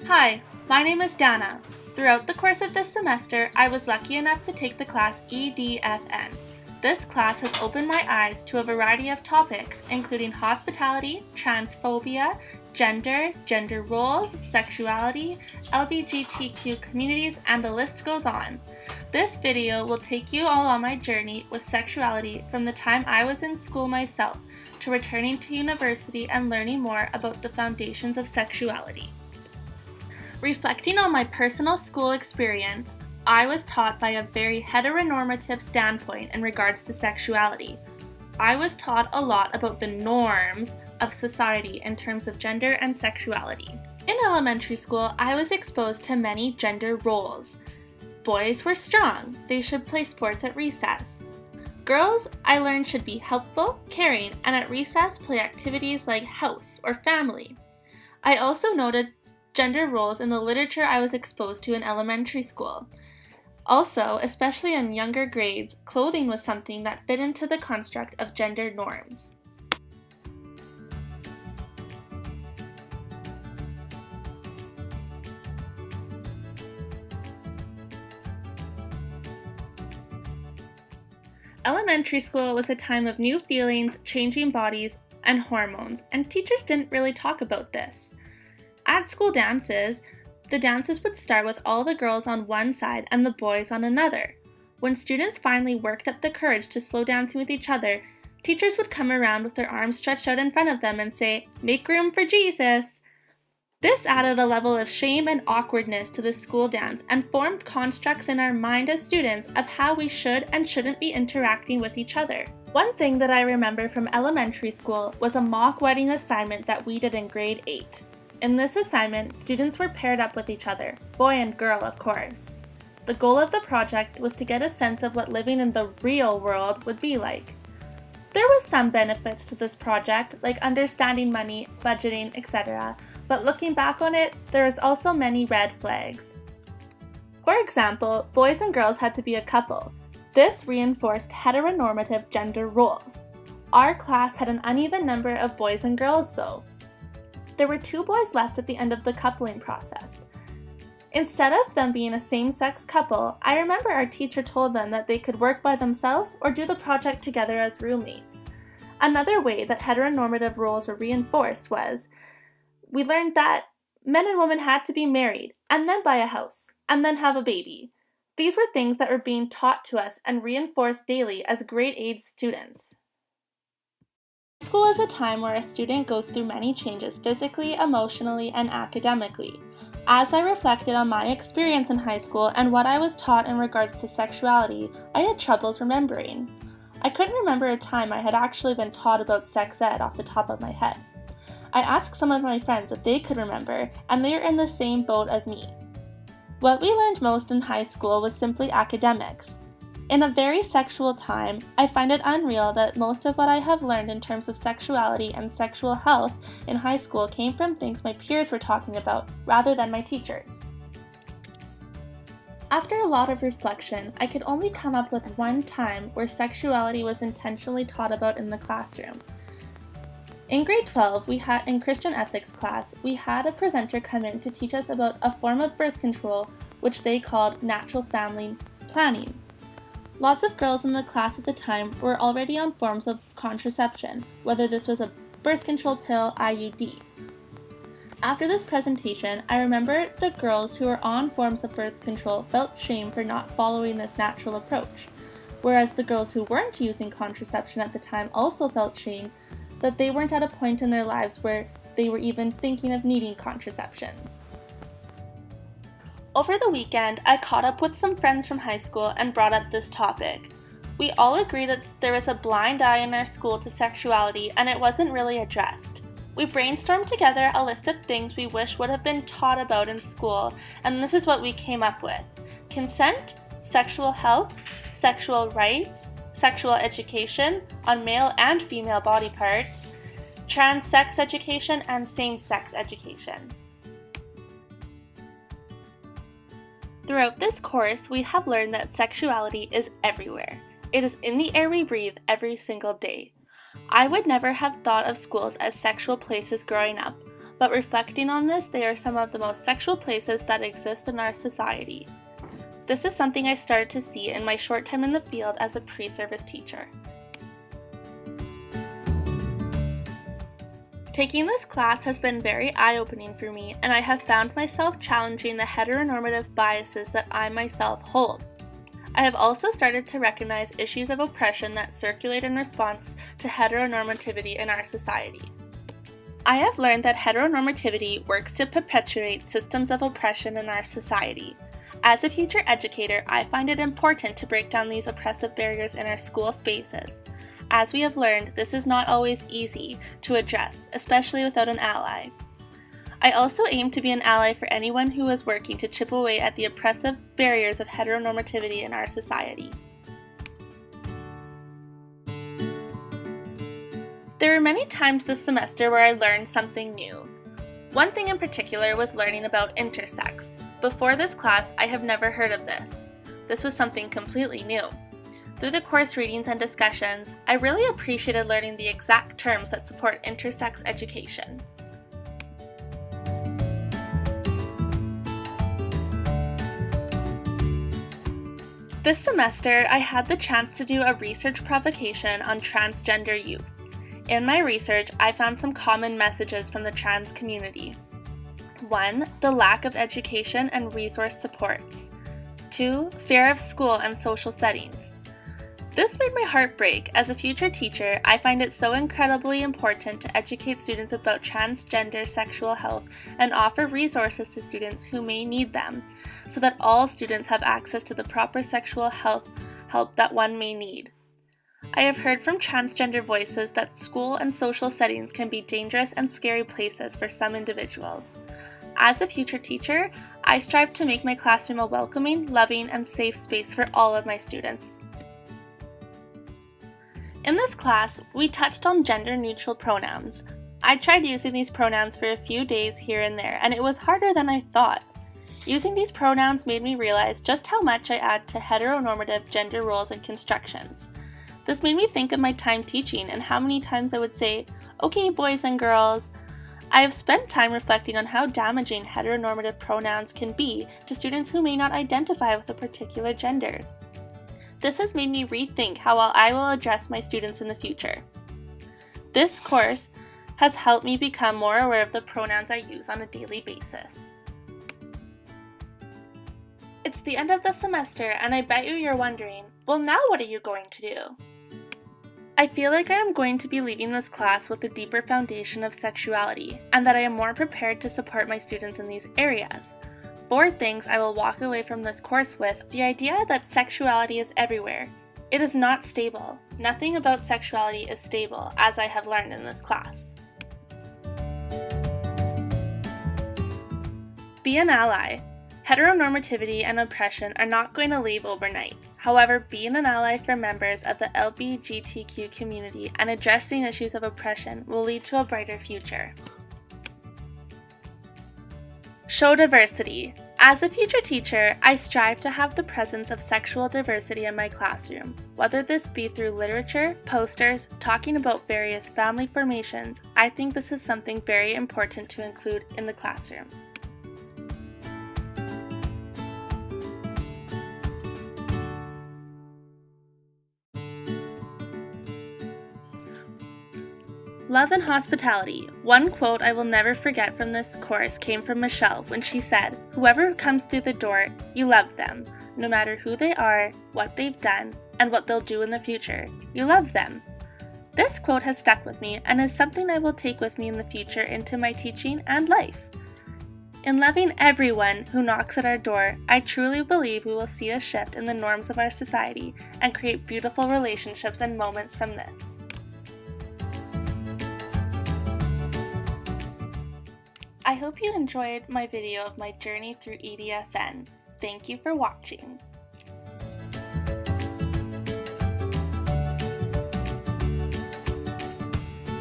Hi, my name is Dana. Throughout the course of this semester, I was lucky enough to take the class EDFN. This class has opened my eyes to a variety of topics, including hospitality, transphobia, gender roles, sexuality, LGBTQ communities, and the list goes on. This video will take you all on my journey with sexuality from the time I was in school myself to returning to university and learning more about the foundations of sexuality. Reflecting on my personal school experience, I was taught by a very heteronormative standpoint in regards to sexuality. I was taught a lot about the norms of society in terms of gender and sexuality. In elementary school, I was exposed to many gender roles. Boys were strong. They should play sports at recess. Girls, I learned, should be helpful, caring, and at recess play activities like house or family. I also noted gender roles in the literature I was exposed to in elementary school. Also, especially in younger grades, clothing was something that fit into the construct of gender norms. Elementary school was a time of new feelings, changing bodies, and hormones, and teachers didn't really talk about this. At school dances, the dances would start with all the girls on one side and the boys on another. When students finally worked up the courage to slow dancing with each other, teachers would come around with their arms stretched out in front of them and say, "Make room for Jesus." This added a level of shame and awkwardness to the school dance and formed constructs in our mind as students of how we should and shouldn't be interacting with each other. One thing that I remember from elementary school was a mock wedding assignment that we did in grade 8. In this assignment, students were paired up with each other, boy and girl of course. The goal of the project was to get a sense of what living in the real world would be like. There was some benefits to this project, like understanding money, budgeting, etc., but looking back on it, there was also many red flags. For example, boys and girls had to be a couple. This reinforced heteronormative gender roles. Our class had an uneven number of boys and girls though. There were 2 boys left at the end of the coupling process. Instead of them being a same-sex couple, I remember our teacher told them that they could work by themselves or do the project together as roommates. Another way that heteronormative roles were reinforced was, we learned that men and women had to be married, and then buy a house, and then have a baby. These were things that were being taught to us and reinforced daily as grade 8 students. School is a time where a student goes through many changes physically, emotionally, and academically. As I reflected on my experience in high school and what I was taught in regards to sexuality, I had troubles remembering. I couldn't remember a time I had actually been taught about sex ed off the top of my head. I asked some of my friends if they could remember, and they are in the same boat as me. What we learned most in high school was simply academics. In a very sexual time, I find it unreal that most of what I have learned in terms of sexuality and sexual health in high school came from things my peers were talking about, rather than my teachers. After a lot of reflection, I could only come up with one time where sexuality was intentionally taught about in the classroom. In grade 12, in Christian ethics class, we had a presenter come in to teach us about a form of birth control which they called natural family planning. Lots of girls in the class at the time were already on forms of contraception, whether this was a birth control pill, IUD. After this presentation, I remember the girls who were on forms of birth control felt shame for not following this natural approach, whereas the girls who weren't using contraception at the time also felt shame that they weren't at a point in their lives where they were even thinking of needing contraception. Over the weekend, I caught up with some friends from high school and brought up this topic. We all agree that there was a blind eye in our school to sexuality and it wasn't really addressed. We brainstormed together a list of things we wish would have been taught about in school, and this is what we came up with: consent, sexual health, sexual rights, sexual education on male and female body parts, trans sex education, and same-sex education. Throughout this course, we have learned that sexuality is everywhere. It is in the air we breathe every single day. I would never have thought of schools as sexual places growing up, but reflecting on this, they are some of the most sexual places that exist in our society. This is something I started to see in my short time in the field as a pre-service teacher. Taking this class has been very eye-opening for me, and I have found myself challenging the heteronormative biases that I myself hold. I have also started to recognize issues of oppression that circulate in response to heteronormativity in our society. I have learned that heteronormativity works to perpetuate systems of oppression in our society. As a future educator, I find it important to break down these oppressive barriers in our school spaces. As we have learned, this is not always easy to address, especially without an ally. I also aim to be an ally for anyone who is working to chip away at the oppressive barriers of heteronormativity in our society. There were many times this semester where I learned something new. One thing in particular was learning about intersex. Before this class, I have never heard of this. This was something completely new. Through the course readings and discussions, I really appreciated learning the exact terms that support intersex education. This semester, I had the chance to do a research provocation on transgender youth. In my research, I found some common messages from the trans community. 1. The lack of education and resource supports. 2. Fear of school and social settings. This made my heart break. As a future teacher, I find it so incredibly important to educate students about transgender sexual health and offer resources to students who may need them, so that all students have access to the proper sexual health help that one may need. I have heard from transgender voices that school and social settings can be dangerous and scary places for some individuals. As a future teacher, I strive to make my classroom a welcoming, loving, and safe space for all of my students. In this class, we touched on gender-neutral pronouns. I tried using these pronouns for a few days here and there, and it was harder than I thought. Using these pronouns made me realize just how much I add to heteronormative gender roles and constructions. This made me think of my time teaching and how many times I would say, "Okay, boys and girls." I have spent time reflecting on how damaging heteronormative pronouns can be to students who may not identify with a particular gender. This has made me rethink how I will address my students in the future. This course has helped me become more aware of the pronouns I use on a daily basis. It's the end of the semester, and I bet you're wondering, well, now what are you going to do? I feel like I am going to be leaving this class with a deeper foundation of sexuality, and that I am more prepared to support my students in these areas. 4 things I will walk away from this course with: the idea that sexuality is everywhere. It is not stable. Nothing about sexuality is stable, as I have learned in this class. Be an ally. Heteronormativity and oppression are not going to leave overnight. However, being an ally for members of the LGBTQ community and addressing issues of oppression will lead to a brighter future. Show diversity. As a future teacher, I strive to have the presence of sexual diversity in my classroom, whether this be through literature, posters, talking about various family formations. I think this is something very important to include in the classroom. Love and hospitality. One quote I will never forget from this course came from Michelle when she said, "Whoever comes through the door, you love them. No matter who they are, what they've done, and what they'll do in the future, you love them." This quote has stuck with me and is something I will take with me in the future into my teaching and life. In loving everyone who knocks at our door, I truly believe we will see a shift in the norms of our society and create beautiful relationships and moments from this. I hope you enjoyed my video of my journey through EDFN. Thank you for watching.